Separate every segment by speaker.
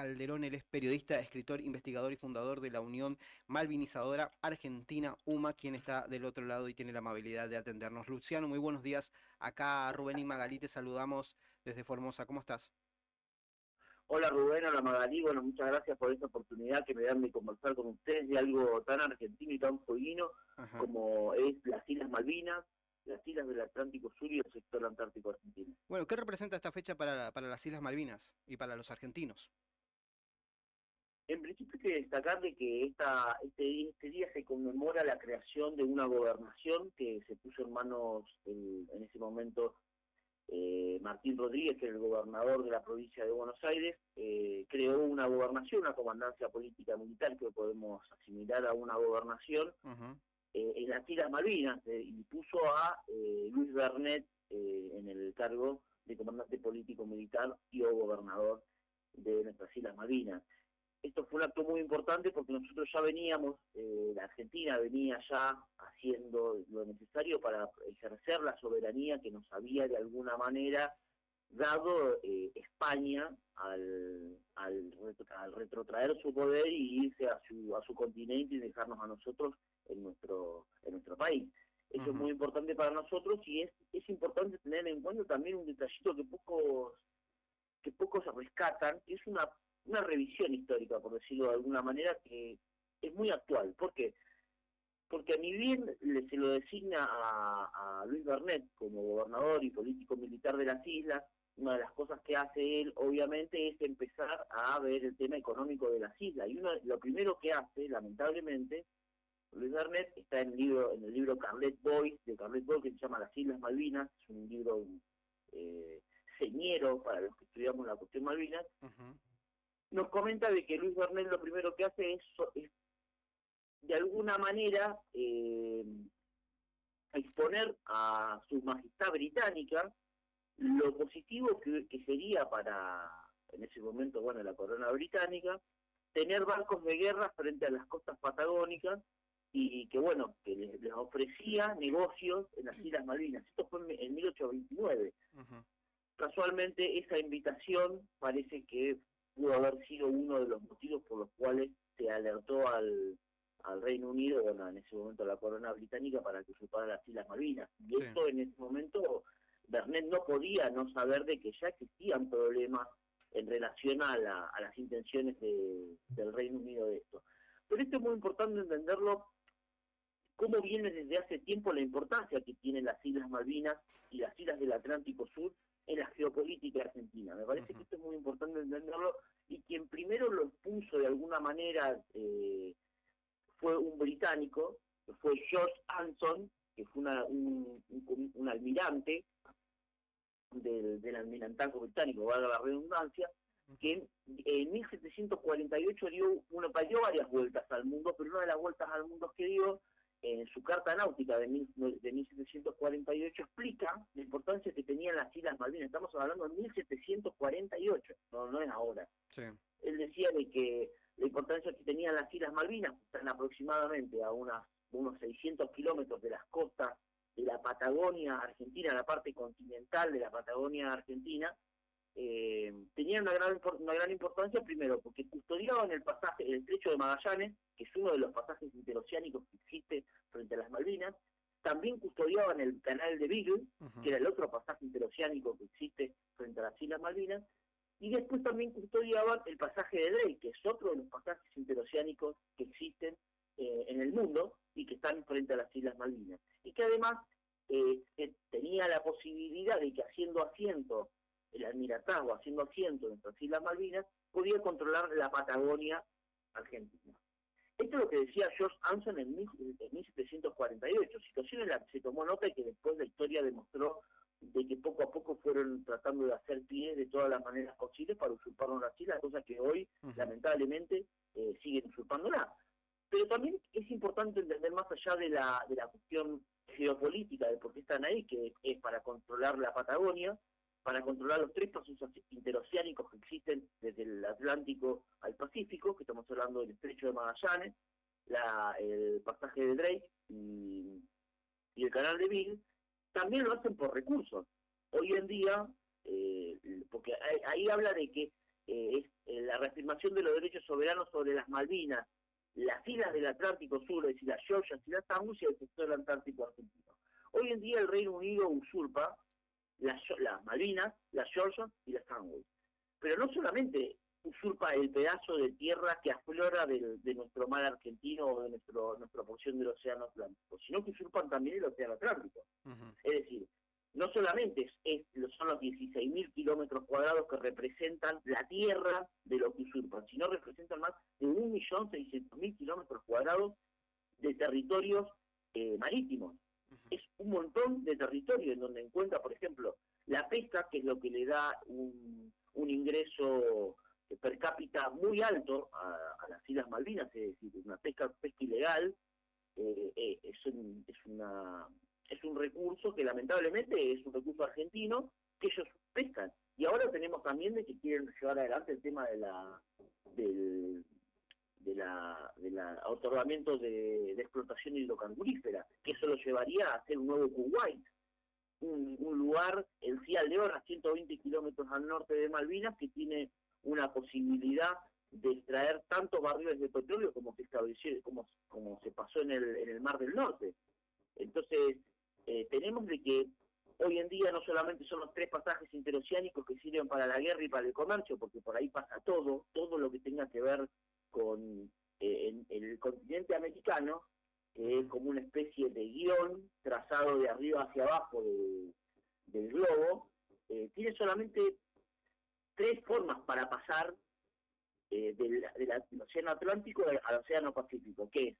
Speaker 1: Calderón. Él es periodista, escritor, investigador y fundador de la Unión Malvinizadora Argentina, UMA, quien está del otro lado y tiene la amabilidad de atendernos. Luciano, muy buenos días. Acá Rubén y Magalí te saludamos desde Formosa. ¿Cómo estás?
Speaker 2: Hola Rubén, hola Magalí, bueno, muchas gracias por esta oportunidad que me dan de conversar con ustedes de algo tan argentino y tan fueguino
Speaker 1: Ajá.
Speaker 2: como es las Islas Malvinas, las islas del Atlántico Sur y el sector antártico argentino.
Speaker 1: Bueno, ¿qué representa esta fecha para las Islas Malvinas y para los argentinos?
Speaker 2: En principio hay que destacar de que este día se conmemora la creación de una gobernación que se puso en manos en ese momento Martín Rodríguez, que era el gobernador de la provincia de Buenos Aires, creó una gobernación, una comandancia política militar que podemos asimilar a una gobernación
Speaker 1: Ujú.
Speaker 2: en las Islas Malvinas y puso a Luis Bernet en el cargo de comandante político militar y o gobernador de nuestras Islas Malvinas. Esto fue un acto muy importante porque nosotros ya veníamos, la Argentina venía ya haciendo lo necesario para ejercer la soberanía que nos había de alguna manera dado España al retrotraer su poder y irse a su continente y dejarnos a nosotros en nuestro país. Eso es
Speaker 1: Ujú.
Speaker 2: muy importante para nosotros y es importante tener en cuenta también un detallito que pocos rescatan, que es una revisión histórica, por decirlo de alguna manera, que es muy actual. ¿Por qué? Porque a ni bien se lo designa a Luis Bernet como gobernador y político militar de las islas, una de las cosas que hace él, obviamente, es empezar a ver el tema económico de las islas. Y lo primero que hace, lamentablemente, Luis Bernet está en el libro Carlet Boys, de Carlet Boys, que se llama Las Islas Malvinas, es un libro eh, señero para los que estudiamos la cuestión Malvinas,
Speaker 1: Ujú.
Speaker 2: nos comenta de que Luis Bernet lo primero que hace es de alguna manera exponer a su majestad británica lo positivo que sería para, en ese momento, bueno, la corona británica, tener barcos de guerra frente a las costas patagónicas y que, bueno, que les ofrecía negocios en las Islas Malvinas. Esto fue en 1829.
Speaker 1: Ujú.
Speaker 2: Casualmente, esa invitación parece que pudo haber sido uno de los motivos por los cuales se alertó al Reino Unido, bueno, en ese momento a la corona británica, para que ocupara las Islas Malvinas. Y
Speaker 1: Sí.
Speaker 2: esto en ese momento, Bernet no podía no saber de que ya existían problemas en relación a las intenciones del Reino Unido de esto. Pero esto es muy importante entenderlo, cómo viene desde hace tiempo la importancia que tienen las Islas Malvinas y las islas del Atlántico Sur en la geopolítica argentina. Me parece
Speaker 1: Ujú.
Speaker 2: que esto es muy importante entenderlo y quien primero lo expuso de alguna manera fue un británico, que fue George Anson, que fue un almirante del almirantazgo británico, valga la redundancia,
Speaker 1: Ujú.
Speaker 2: que en 1748 dio varias vueltas al mundo, pero una de las vueltas al mundo que dio en su carta náutica de 1748 explica la importancia que tenían las Islas Malvinas. Estamos hablando de 1748, no es ahora.
Speaker 1: Sí.
Speaker 2: Él decía de que la importancia que tenían las Islas Malvinas, que están aproximadamente a unos 600 kilómetros de las costas de la Patagonia Argentina, la parte continental de la Patagonia Argentina, tenían una gran importancia, primero, porque custodiaban el pasaje, el estrecho de Magallanes, que es uno de los pasajes interoceánicos que existe frente a las Malvinas, también custodiaban el canal de Beagle, que
Speaker 1: Ujú.
Speaker 2: era el otro pasaje interoceánico que existe frente a las Islas Malvinas, y después también custodiaban el pasaje de Drake, que es otro de los pasajes interoceánicos que existen en el mundo y que están frente a las Islas Malvinas. Y que además tenía la posibilidad de que haciendo asiento el almirantazgo, haciendo asiento en nuestras Islas Malvinas, podía controlar la Patagonia argentina. Esto es lo que decía George Anson en 1748, situación en la que se tomó nota y que después la historia demostró de que poco a poco fueron tratando de hacer pie de todas las maneras posibles para usurpar las islas, cosa que hoy,
Speaker 1: Ujú.
Speaker 2: lamentablemente, siguen usurpándola. Pero también es importante entender más allá de la cuestión geopolítica, de por qué están ahí, que es para controlar la Patagonia, para controlar los tres pasos interoceánicos que existen desde el Atlántico al Pacífico, que estamos hablando del estrecho de Magallanes, el pasaje de Drake y el canal de Beagle, también lo hacen por recursos. Hoy en día, porque ahí habla de que la reafirmación de los derechos soberanos sobre las Malvinas, las islas del Atlántico Sur, es decir, las Georgias y las Sandwich y el sector del Antártico argentino. Hoy en día el Reino Unido usurpa las Malvinas, las Georgias y las Sandwich. Pero no solamente usurpa el pedazo de tierra que aflora de nuestro mar argentino o de nuestra porción del Océano Atlántico, sino que usurpan también el Océano Atlántico. Es decir, no solamente son los 16.000 kilómetros cuadrados que representan la tierra de lo que usurpan, sino representan más de 1.600.000 kilómetros cuadrados de territorios marítimos. Es un montón de territorio en donde encuentra, por ejemplo, la pesca, que es lo que le da un ingreso per cápita muy alto a las Islas Malvinas, es decir, una pesca ilegal, es un recurso que lamentablemente es un recurso argentino que ellos pescan. Y ahora tenemos también de que quieren llevar adelante el tema del otorgamiento de explotación hidrocarburífera, que eso lo llevaría a hacer un nuevo Kuwait, un lugar en Cial de Oro, a 120 kilómetros al norte de Malvinas, que tiene una posibilidad de extraer tantos barriles de petróleo como se estableció, como se pasó en el Mar del Norte. Entonces, tenemos de que hoy en día no solamente son los 3 pasajes interoceánicos que sirven para la guerra y para el comercio, porque por ahí pasa todo lo que tenga que ver con el continente americano, que es como una especie de guión trazado de arriba hacia abajo del globo, tiene solamente 3 formas para pasar del Océano Atlántico al Océano Pacífico, que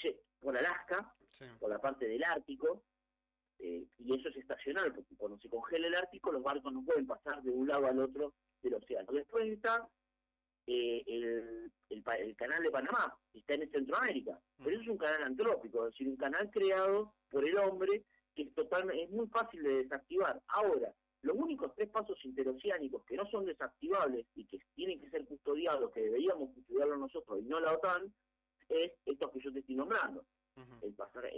Speaker 2: es por Alaska, sí, por la parte del Ártico, y eso es estacional, porque cuando se congela el Ártico los barcos no pueden pasar de un lado al otro del océano. Después está el canal de Panamá, que está en Centroamérica, pero eso es un canal antrópico, es decir, un canal creado por el hombre que es muy fácil de desactivar. Ahora, los únicos 3 pasos interoceánicos que no son desactivables y que tienen que ser custodiados, que deberíamos custodiarlos nosotros y no la OTAN, es estos que yo te estoy nombrando. El pasaje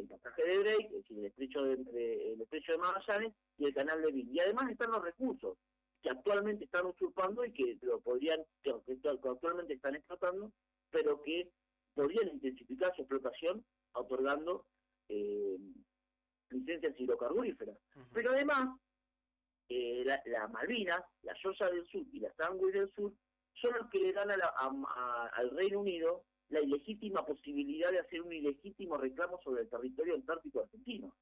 Speaker 2: de Drake, es decir, el estrecho de Magallanes y el canal de Beagle. Y además están los recursos que actualmente están usurpando y que actualmente están explotando, pero que podrían intensificar su explotación otorgando licencias hidrocarburíferas. Pero además, la Malvinas, la Georgia del Sur y la Sandwich del Sur son los que le dan al Reino Unido la ilegítima posibilidad de hacer un ilegítimo reclamo sobre el territorio antártico argentino.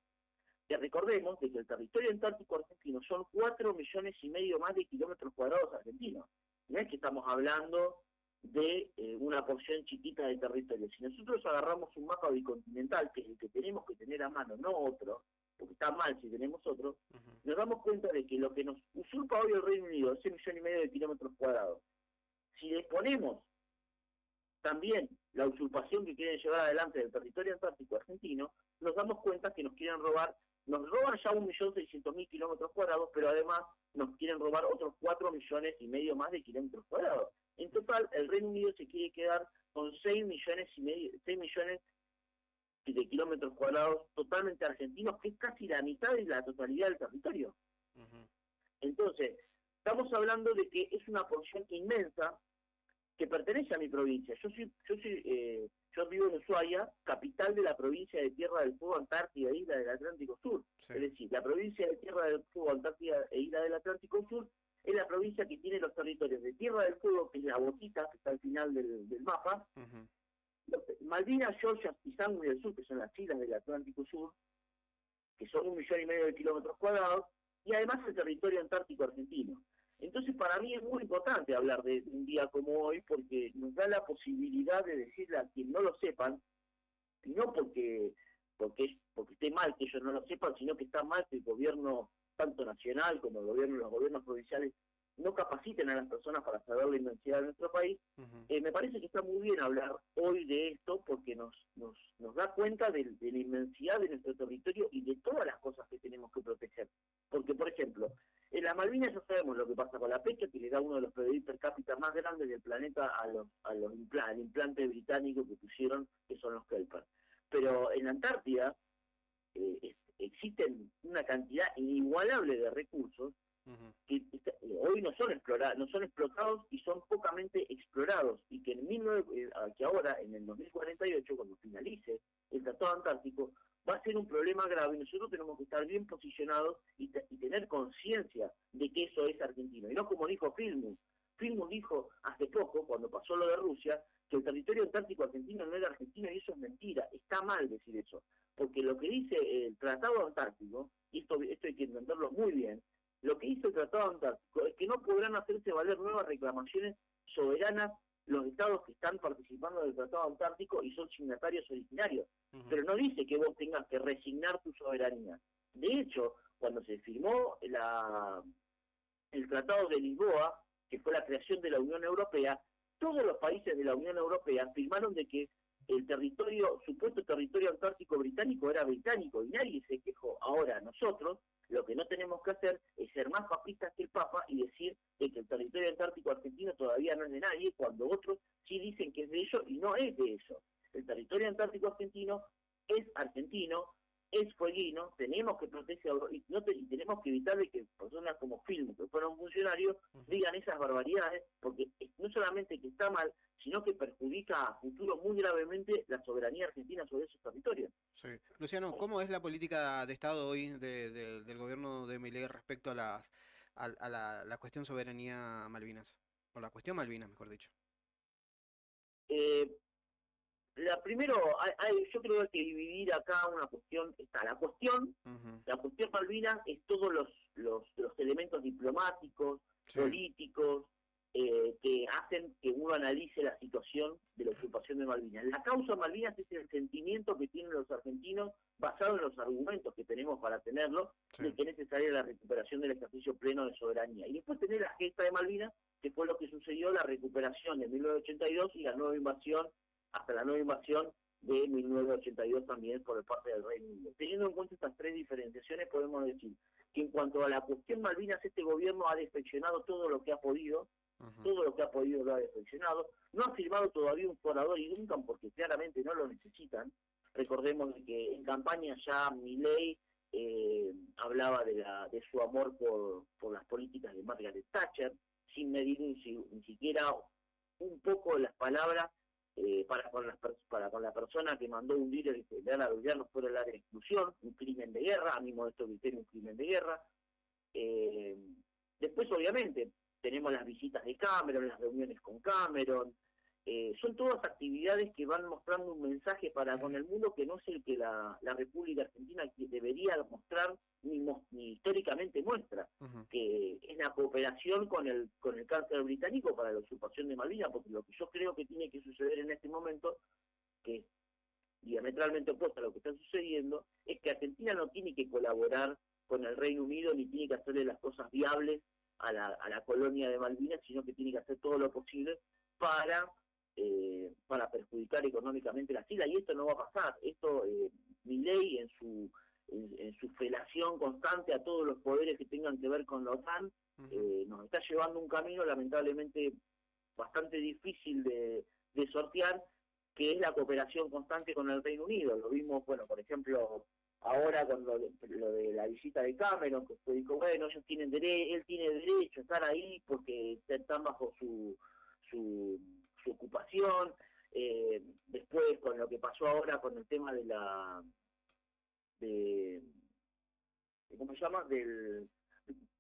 Speaker 2: Que recordemos de que el territorio antártico argentino son 4,5 millones más de kilómetros cuadrados argentinos. No es que estamos hablando de una porción chiquita de territorio. Si nosotros agarramos un mapa bicontinental, que es el que tenemos que tener a mano, no otro, porque está mal si tenemos otro, nos damos cuenta de que lo que nos usurpa hoy el Reino Unido es 6,5 millones de kilómetros cuadrados. Si le ponemos también la usurpación que quieren llevar adelante del territorio antártico argentino, nos damos cuenta que nos roban ya 1.600.000 kilómetros cuadrados, pero además nos quieren robar otros 4,5 millones más de kilómetros cuadrados. En total, el Reino Unido se quiere quedar con 6 millones de kilómetros cuadrados totalmente argentinos, que es casi la mitad de la totalidad del territorio. Entonces, estamos hablando de que es una porción inmensa que pertenece a mi provincia. Yo vivo en Ushuaia, capital de la provincia de Tierra del Fuego, Antártida e Isla del Atlántico Sur. Sí. Es decir, la provincia de Tierra del Fuego, Antártida e Isla del Atlántico Sur es la provincia que tiene los territorios de Tierra del Fuego, que es la botita que está al final del mapa, Malvinas, Georgia y Sandwich del Sur, que son las islas del Atlántico Sur, que son 1,5 millones de kilómetros cuadrados, y además el territorio antártico argentino. Entonces, para mí es muy importante hablar de un día como hoy, porque nos da la posibilidad de decirle a quien no lo sepan, y no porque esté mal que ellos no lo sepan, sino que está mal que el gobierno, tanto nacional como los gobiernos provinciales, no capaciten a las personas para saber la inmensidad de nuestro país. Me parece que está muy bien hablar hoy de esto, porque nos da cuenta de la inmensidad de nuestro territorio y de todas las cosas que tenemos que proteger. Porque, por ejemplo, en las Malvinas ya sabemos lo que pasa con la pesca, que le da uno de los PBI per cápita más grandes del planeta al implante británico que pusieron, que son los Kelper. Pero en la Antártida existen una cantidad inigualable de recursos
Speaker 1: Ujú.
Speaker 2: que hoy no son explotados y son pocamente explorados, y que que ahora, en el 2048, cuando finalice el Tratado Antártico, va a ser un problema grave, y nosotros tenemos que estar bien posicionados y tener conciencia de que eso es argentino, y no como dijo Filmus. Filmus dijo hace poco, cuando pasó lo de Rusia, que el territorio antártico argentino no era argentino, y eso es mentira, está mal decir eso, porque lo que dice el Tratado Antártico, y esto hay que entenderlo muy bien, lo que hizo el Tratado Antártico es que no podrán hacerse valer nuevas reclamaciones soberanas los estados que están participando del Tratado Antártico y son signatarios originarios,
Speaker 1: Ujú.
Speaker 2: pero no dice que vos tengas que resignar tu soberanía. De hecho, cuando se firmó el Tratado de Lisboa, que fue la creación de la Unión Europea, todos los países de la Unión Europea firmaron de que el supuesto territorio antártico británico era británico, y nadie se quejó. Ahora nosotros lo que no tenemos que hacer es ser más papistas que el Papa y decir que el territorio antártico argentino todavía no es de nadie, cuando otros sí dicen que es de ellos, y no es de ellos. El territorio antártico argentino, es fueguino, tenemos que protegerlo, y tenemos que evitar de que personas como Film, que fueron funcionarios,
Speaker 1: Ujú.
Speaker 2: digan esas barbaridades, porque no solamente que está mal, sino que perjudica a futuro muy gravemente la soberanía argentina sobre esos territorios.
Speaker 1: Sí. Luciano, ¿cómo es la política de Estado hoy del gobierno de Milei respecto a la cuestión soberanía Malvinas? O la cuestión Malvinas, mejor dicho.
Speaker 2: Eh, Primero, yo creo que hay que dividir acá una cuestión. Está
Speaker 1: Ujú.
Speaker 2: la cuestión Malvinas es todos los elementos diplomáticos,
Speaker 1: Sí.
Speaker 2: políticos, que hacen que uno analice la situación de la ocupación de Malvinas. La causa Malvinas es el sentimiento que tienen los argentinos, basado en los argumentos que tenemos para tenerlo,
Speaker 1: Sí.
Speaker 2: de que es necesaria la recuperación del ejercicio pleno de soberanía. Y después tener la gesta de Malvinas, que fue lo que sucedió, la recuperación de 1982 y la nueva invasión, hasta la nueva invasión de 1982 también por parte del Reino Unido. Teniendo en cuenta estas tres diferenciaciones, podemos decir que en cuanto a la cuestión Malvinas, este gobierno ha defeccionado todo lo que ha podido,
Speaker 1: Ujú.
Speaker 2: todo lo que ha podido lo ha defeccionado, no ha firmado todavía un forador y Duncan porque claramente no lo necesitan. Recordemos que en campaña ya Milei hablaba de su amor por las políticas de Margaret Thatcher, sin medir ni siquiera un poco las palabras para con la persona que mandó hundir el área de no fuera el área de exclusión, un crimen de guerra, a mi modesto criterio un crimen de guerra. Eh, Después, obviamente, tenemos las visitas de Cameron, las reuniones con Cameron, son todas actividades que van mostrando un mensaje para con el mundo que no es el que la República Argentina debería mostrar ni históricamente muestra,
Speaker 1: Ujú.
Speaker 2: que es la cooperación con el cáncer británico para la usurpación de Malvinas, porque lo que yo creo que tiene que suceder en este momento, que es diametralmente opuesto a lo que está sucediendo, es que Argentina no tiene que colaborar con el Reino Unido ni tiene que hacerle las cosas viables a la colonia de Malvinas, sino que tiene que hacer todo lo posible para perjudicar económicamente las islas, y esto no va a pasar. Esto, Milei en su felación constante a todos los poderes que tengan que ver con la OTAN,
Speaker 1: Ujú.
Speaker 2: nos está llevando un camino lamentablemente bastante difícil de sortear, que es la cooperación constante con el Reino Unido. Lo vimos, bueno, por ejemplo, ahora con lo de la visita de Cameron, que usted dijo, bueno, él tiene derecho a estar ahí porque están bajo su, su ocupación. Después, con lo que pasó ahora con el tema de ¿cómo se llama?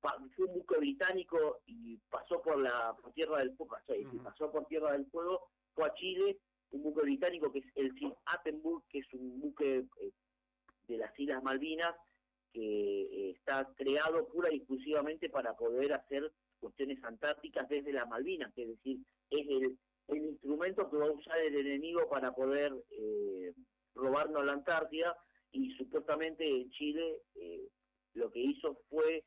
Speaker 2: Fue un buque británico y pasó por Tierra del Fuego,
Speaker 1: Ujú.
Speaker 2: pasó por Tierra del Fuego, fue a Chile, un buque británico que es el Sir Attenborough, que es un buque de las Islas Malvinas, que está creado pura y exclusivamente para poder hacer cuestiones antárticas desde las Malvinas, que es decir, es el instrumento que va a usar el enemigo para poder robarnos la Antártida, y supuestamente en Chile lo que hizo fue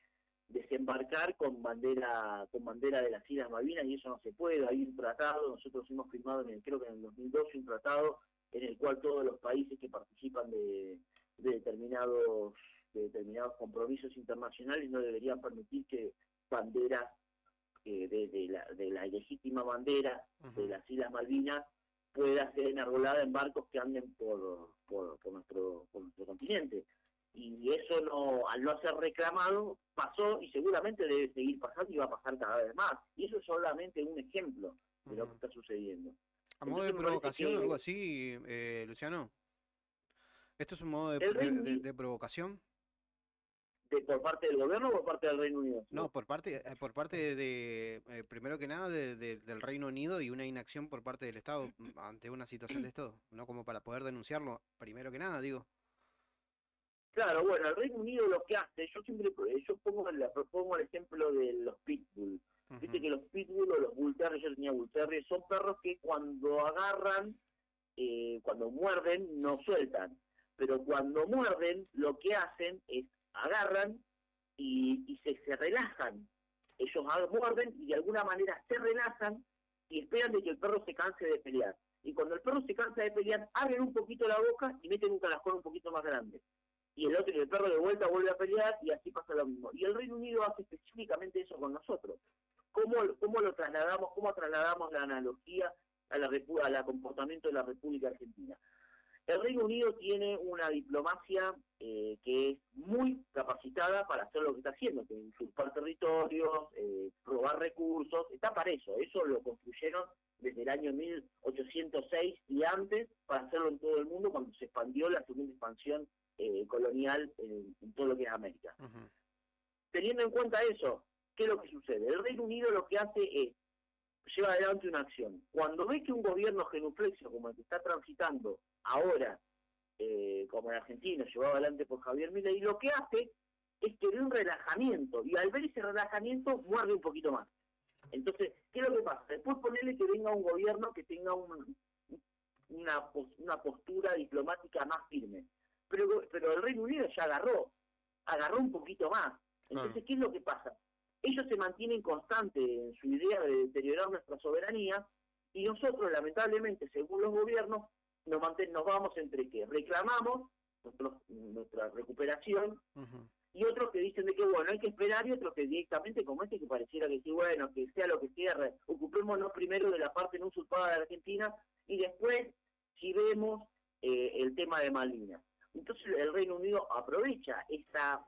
Speaker 2: desembarcar con bandera de las Islas Malvinas, y eso no se puede. Hay un tratado, nosotros hemos firmado creo que en el 2012 un tratado en el cual todos los países que participan de determinados compromisos internacionales no deberían permitir que banderas de la legítima bandera de
Speaker 1: Ujú.
Speaker 2: las Islas Malvinas pueda ser enarbolada en barcos que anden por nuestro continente. y eso no, al no ser reclamado, pasó y seguramente debe seguir pasando y va a pasar cada vez más. Y eso es solamente un ejemplo de lo que está sucediendo.
Speaker 1: A modo de
Speaker 2: Entonces me parece
Speaker 1: provocación, algo
Speaker 2: que
Speaker 1: así, Luciano. ¿Esto es un modo
Speaker 2: el Reino Unido,
Speaker 1: de provocación?
Speaker 2: por parte del gobierno o por parte del Reino Unido,
Speaker 1: No,
Speaker 2: ¿no?
Speaker 1: por parte de, primero que nada, del Reino Unido y una inacción por parte del Estado ante una situación de esto, no como para poder denunciarlo, primero que nada, digo.
Speaker 2: Claro, bueno, el Reino Unido lo que hace, yo pongo el ejemplo de los pitbull. Viste
Speaker 1: Ujú,
Speaker 2: que los pitbull o los bull terriers, yo tenía bull terriers, son perros que cuando agarran, cuando muerden, no sueltan. Pero cuando muerden, lo que hacen es agarran y se relajan. Ellos muerden y de alguna manera se relajan y esperan de que el perro se canse de pelear. Y cuando el perro se cansa de pelear, abren un poquito la boca y meten un calajón un poquito más grande. Y el perro de vuelta vuelve a pelear y así pasa lo mismo. Y el Reino Unido hace específicamente eso con nosotros. ¿Cómo lo trasladamos, cómo trasladamos la analogía a la comportamiento de la República Argentina? El Reino Unido tiene una diplomacia que es muy capacitada para hacer lo que está haciendo, que usurpar territorios, robar recursos, está para eso lo construyeron desde el año 1806 y antes para hacerlo en todo el mundo cuando se expandió la segunda expansión colonial en todo lo que es América.
Speaker 1: ujú.
Speaker 2: Teniendo en cuenta eso, ¿qué es lo que sucede? El Reino Unido lo que hace es lleva adelante una acción. Cuando ve que un gobierno genuflexio como el que está transitando ahora, como en Argentina, llevado adelante por Javier Milei, lo que hace es que ve un relajamiento, y al ver ese relajamiento muerde un poquito más. Entonces, ¿qué es lo que pasa? Después ponerle que venga un gobierno que tenga una postura diplomática más firme. Pero el Reino Unido ya agarró un poquito más.
Speaker 1: Claro.
Speaker 2: Entonces, ¿qué es lo que pasa? Ellos se mantienen constantes en su idea de deteriorar nuestra soberanía y nosotros, lamentablemente, según los gobiernos, nos vamos entre que reclamamos nuestra recuperación
Speaker 1: Ujú.
Speaker 2: y otros que dicen de que bueno, hay que esperar y otros que directamente como este que pareciera que sí, bueno, que sea lo que sea, ocupémonos primero de la parte no usurpada de Argentina y después si vemos el tema de Malvinas. Entonces el Reino Unido aprovecha esta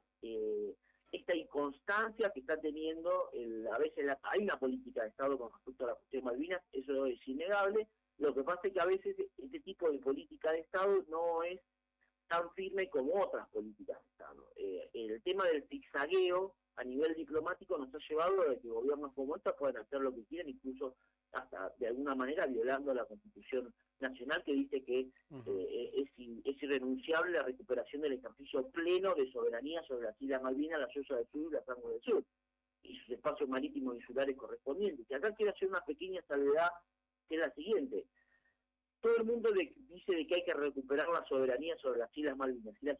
Speaker 2: inconstancia que está teniendo, a veces hay una política de Estado con respecto a la cuestión de Malvinas, eso es innegable, lo que pasa es que a veces este tipo de política de Estado no es tan firme como otras políticas de Estado. El tema del zigzagueo a nivel diplomático nos ha llevado a que gobiernos como estos puedan hacer lo que quieran, incluso hasta de alguna manera violando la Constitución Nacional que dice que
Speaker 1: Ujú.
Speaker 2: es irrenunciable la recuperación del ejercicio pleno de soberanía sobre las Islas Malvinas, la Yosa del Sur y la Tango del Sur, y sus espacios marítimos insulares correspondientes. Y acá quiero hacer una pequeña salvedad, que es la siguiente. Todo el mundo dice de que hay que recuperar la soberanía sobre las Islas Malvinas. Y la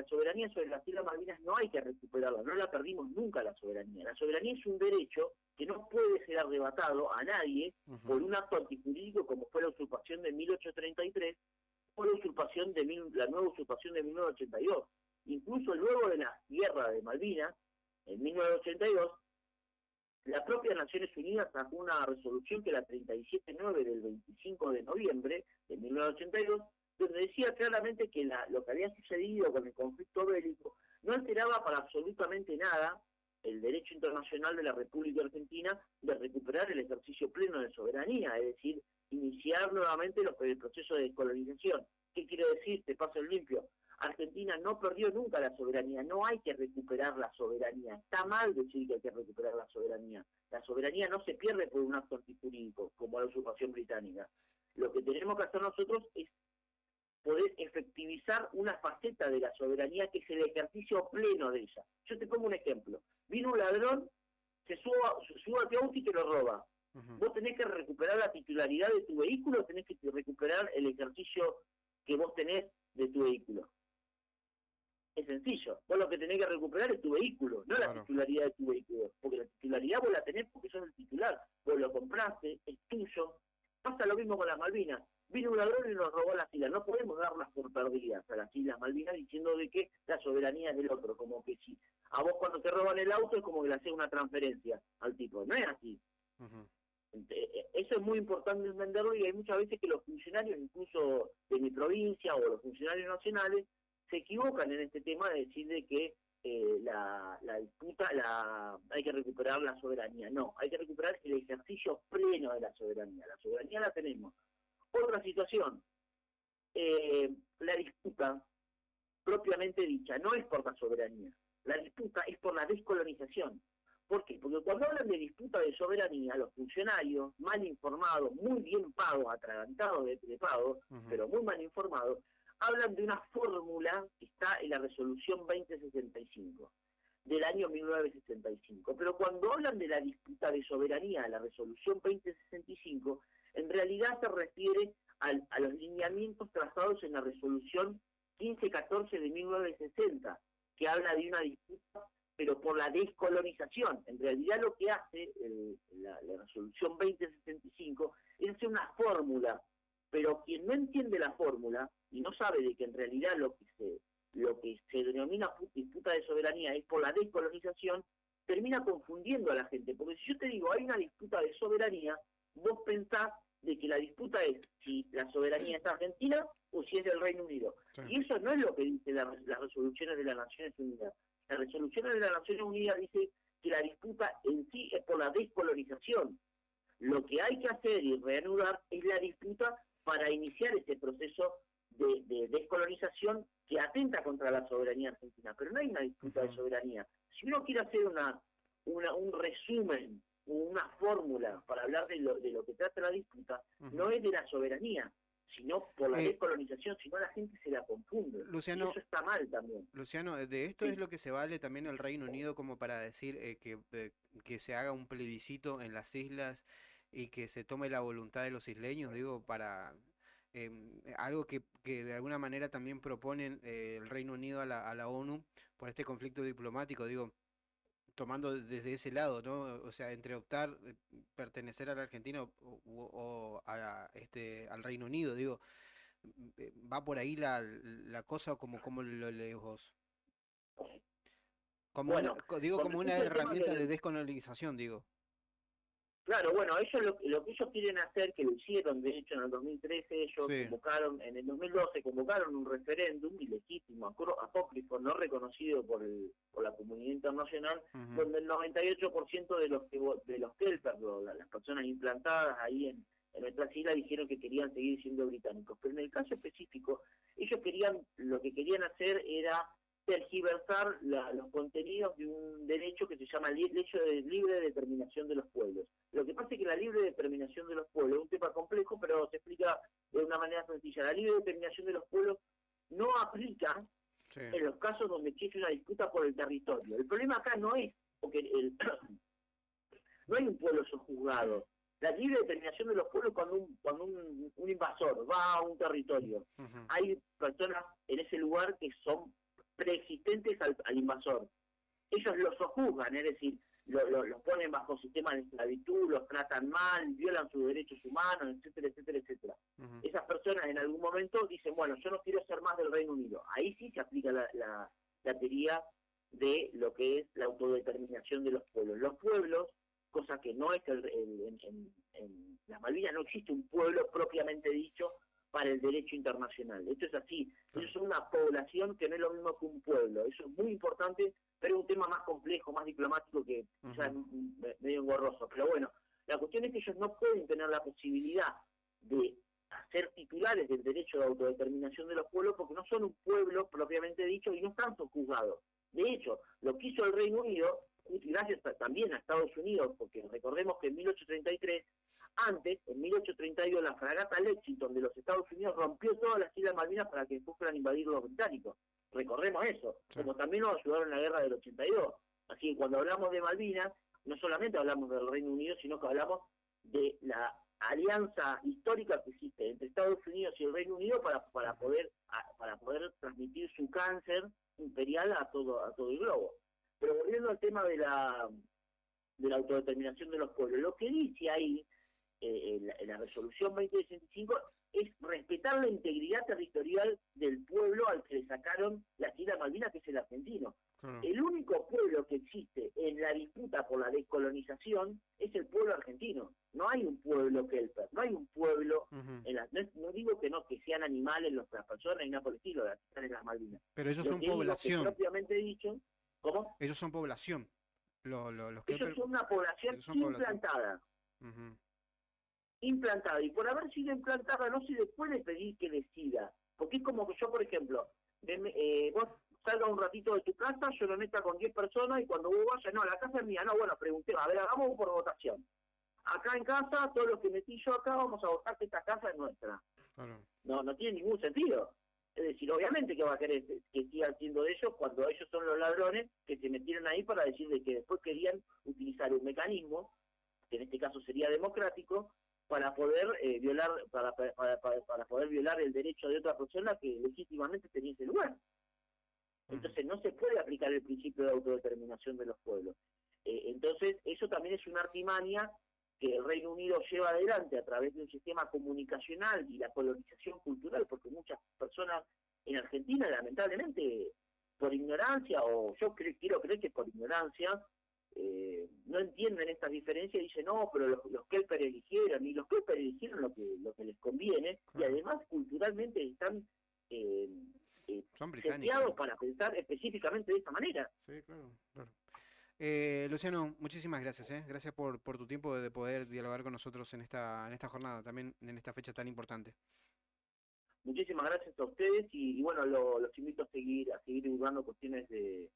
Speaker 2: soberanía sobre las Islas Malvinas no hay que recuperarla, no la perdimos nunca la soberanía. La soberanía es un derecho que no puede ser arrebatado a nadie
Speaker 1: Ujú.
Speaker 2: por un acto antijurídico como fue la usurpación de 1833 o la nueva usurpación de 1982. Incluso luego de la guerra de Malvinas, en 1982, la propia Naciones Unidas sacó una resolución que es la 37.9 del 25 de noviembre de 1982, donde decía claramente que lo que había sucedido con el conflicto bélico no alteraba para absolutamente nada el derecho internacional de la República Argentina de recuperar el ejercicio pleno de soberanía, es decir, iniciar nuevamente el proceso de descolonización. ¿Qué quiere decir? Te paso el limpio. Argentina no perdió nunca la soberanía, no hay que recuperar la soberanía. Está mal decir que hay que recuperar la soberanía. La soberanía no se pierde por un acto antijurídico, como la usurpación británica. Lo que tenemos que hacer nosotros es poder efectivizar una faceta de la soberanía que es el ejercicio pleno de ella. Yo te pongo un ejemplo. Vino un ladrón, se sube a tu auto y te lo roba.
Speaker 1: Ujú.
Speaker 2: Vos tenés que recuperar la titularidad de tu vehículo, tenés que recuperar el ejercicio que vos tenés de tu vehículo. Es sencillo, vos lo que tenés que recuperar es tu vehículo, no la
Speaker 1: Claro.
Speaker 2: titularidad de tu vehículo, porque la titularidad vos la tenés porque sos el titular, vos lo compraste, es tuyo. Pasa lo mismo con las Malvinas. Vino un ladrón y nos robó las islas, no podemos darlas por perdidas a las Islas Malvinas diciendo de que la soberanía es del otro, como que si a vos cuando te roban el auto es como que le haces una transferencia al tipo, no es así.
Speaker 1: Ujú.
Speaker 2: Eso es muy importante entenderlo y hay muchas veces que los funcionarios, incluso de mi provincia o los funcionarios nacionales, se equivocan en este tema de decir de que la disputa hay que recuperar la soberanía. No, hay que recuperar el ejercicio pleno de la soberanía. La soberanía la tenemos. Otra situación, la disputa propiamente dicha no es por la soberanía. La disputa es por la descolonización. ¿Por qué? Porque cuando hablan de disputa de soberanía, los funcionarios, mal informados, muy bien pagos, atragantados de pagos, pero muy mal informados, hablan de una fórmula que está en la resolución 2065, del año 1965. Pero cuando hablan de la disputa de soberanía, la resolución 2065, en realidad se refiere a los lineamientos trazados en la resolución 1514 de 1960, que habla de una disputa pero por la descolonización. En realidad lo que hace la resolución 2065 es hacer una fórmula, pero quien no entiende la fórmula y no sabe de que en realidad lo que se denomina disputa de soberanía es por la descolonización, termina confundiendo a la gente, porque si yo te digo hay una disputa de soberanía, vos pensás de que la disputa es si la soberanía es argentina o si es del Reino Unido. Sí. Y eso no es lo que dicen las resoluciones de las Naciones Unidas. Las resoluciones de las Naciones Unidas dice que la disputa en sí es por la descolonización. Lo que hay que hacer y reanudar es la disputa para iniciar ese proceso de descolonización que atenta contra la soberanía argentina. Pero no hay una disputa de soberanía. Si uno quiere hacer un resumen, una fórmula para hablar de lo que trata la disputa, no es de la soberanía, sino por la descolonización, si no la gente se la confunde.
Speaker 1: Luciano,
Speaker 2: y eso está mal también.
Speaker 1: Luciano, de esto es lo que se vale también el Reino Unido como para decir que se haga un plebiscito en las islas y que se tome la voluntad de los isleños, digo, para algo que de alguna manera también proponen el Reino Unido a la ONU por este conflicto diplomático, digo, tomando desde ese lado, ¿no? O sea, entre optar, pertenecer a la Argentina o al Reino Unido, digo, va por ahí la cosa como lo lees vos. Como
Speaker 2: bueno,
Speaker 1: como una herramienta de descolonización, digo.
Speaker 2: Claro, bueno, ellos lo que ellos quieren hacer, que lo hicieron, de hecho en el 2013 ellos convocaron, en el 2012 convocaron un referéndum ilegítimo, apócrifo, no reconocido por la comunidad internacional, donde el 98% de los kelpers, las personas implantadas ahí en nuestras islas, dijeron que querían seguir siendo británicos. Pero en el caso específico, ellos lo que querían hacer era tergiversar los contenidos de un derecho que se llama el derecho de libre determinación de los pueblos. Lo que pasa es que la libre determinación de los pueblos es un tema complejo, pero se explica de una manera sencilla. La libre determinación de los pueblos no aplica en los casos donde existe una disputa por el territorio. El problema acá no es porque no hay un pueblo sojuzgado. La libre determinación de los pueblos cuando un invasor va a un territorio. Hay personas en ese lugar que son preexistentes al invasor. Ellos los sojuzgan, es decir, los ponen bajo sistemas de esclavitud, los tratan mal, violan sus derechos humanos, etcétera, etcétera, etcétera. Esas personas en algún momento dicen, bueno, yo no quiero ser más del Reino Unido. Ahí sí se aplica la teoría de lo que es la autodeterminación de los pueblos. Los pueblos, cosa que no es en las Malvinas no existe un pueblo propiamente dicho para el derecho internacional. Esto es así. Ellos son una población que no es lo mismo que un pueblo. Eso es muy importante, pero es un tema más complejo, más diplomático que quizás medio engorroso. Pero bueno, la cuestión es que ellos no pueden tener la posibilidad de ser titulares del derecho de autodeterminación de los pueblos porque no son un pueblo propiamente dicho y no están sojuzgados. De hecho, lo que hizo el Reino Unido, y gracias también a Estados Unidos, porque recordemos que en 1833, antes, en 1832, la fragata Lexington de los Estados Unidos rompió todas las Islas Malvinas para que después fueran invadidos los británicos. Recordemos eso, como también nos ayudaron en la guerra del 82. Así que cuando hablamos de Malvinas, no solamente hablamos del Reino Unido, sino que hablamos de la alianza histórica que existe entre Estados Unidos y el Reino Unido para poder transmitir su cáncer imperial a todo el globo. Pero volviendo al tema de la autodeterminación de los pueblos, lo que dice ahí en la resolución 2065 es respetar la integridad territorial del pueblo al que le sacaron las Islas Malvinas, que es el argentino.
Speaker 1: Claro.
Speaker 2: El único pueblo que existe en la disputa por la descolonización es el pueblo argentino. No hay un pueblo kelper, no hay un pueblo, no digo que no, que sean animales las personas y nada por el estilo, las que están en las Malvinas.
Speaker 1: Pero ellos
Speaker 2: Lo
Speaker 1: son
Speaker 2: que digo
Speaker 1: población.
Speaker 2: que propiamente dicho, ¿cómo?
Speaker 1: Ellos son población. Los
Speaker 2: Ellos
Speaker 1: kelper,
Speaker 2: son una población
Speaker 1: ellos son población.
Speaker 2: implantada.
Speaker 1: Ujú.
Speaker 2: Implantada, y por haber sido implantada no se le puede pedir que decida, porque es como que yo, por ejemplo, vos salgas un ratito de tu casa, yo lo meta con 10 personas, y cuando vos vayas, no, la casa es mía, no, bueno, pregunté, a ver, hagamos por votación. Acá en casa, todos los que metí yo acá, vamos a votar que esta casa es nuestra.
Speaker 1: Claro.
Speaker 2: No tiene ningún sentido. Es decir, obviamente que va a querer que sigan siendo de ellos cuando ellos son los ladrones que se metieron ahí para decirle que después querían utilizar un mecanismo, que en este caso sería democrático, para poder violar para poder violar el derecho de otra persona que legítimamente tenía ese lugar. Entonces no se puede aplicar el principio de autodeterminación de los pueblos. Entonces eso también es una artimaña que el Reino Unido lleva adelante a través de un sistema comunicacional y la colonización cultural, porque muchas personas en Argentina, lamentablemente, por ignorancia, o yo quiero creer que por ignorancia, no entienden estas diferencias y dicen, no, pero los kelper eligieron, y los kelper eligieron lo que les conviene, y además culturalmente están
Speaker 1: son
Speaker 2: seteados para pensar específicamente de esta manera.
Speaker 1: Sí, claro, claro. Luciano, muchísimas gracias, gracias por tu tiempo de poder dialogar con nosotros en esta jornada, también en esta fecha tan importante.
Speaker 2: Muchísimas gracias a ustedes y bueno, los invito a seguir divulgando cuestiones de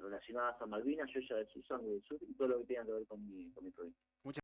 Speaker 2: relacionadas a Malvinas. Yo ya soy sangre del sur y todo lo que tenga que ver con mi proyecto.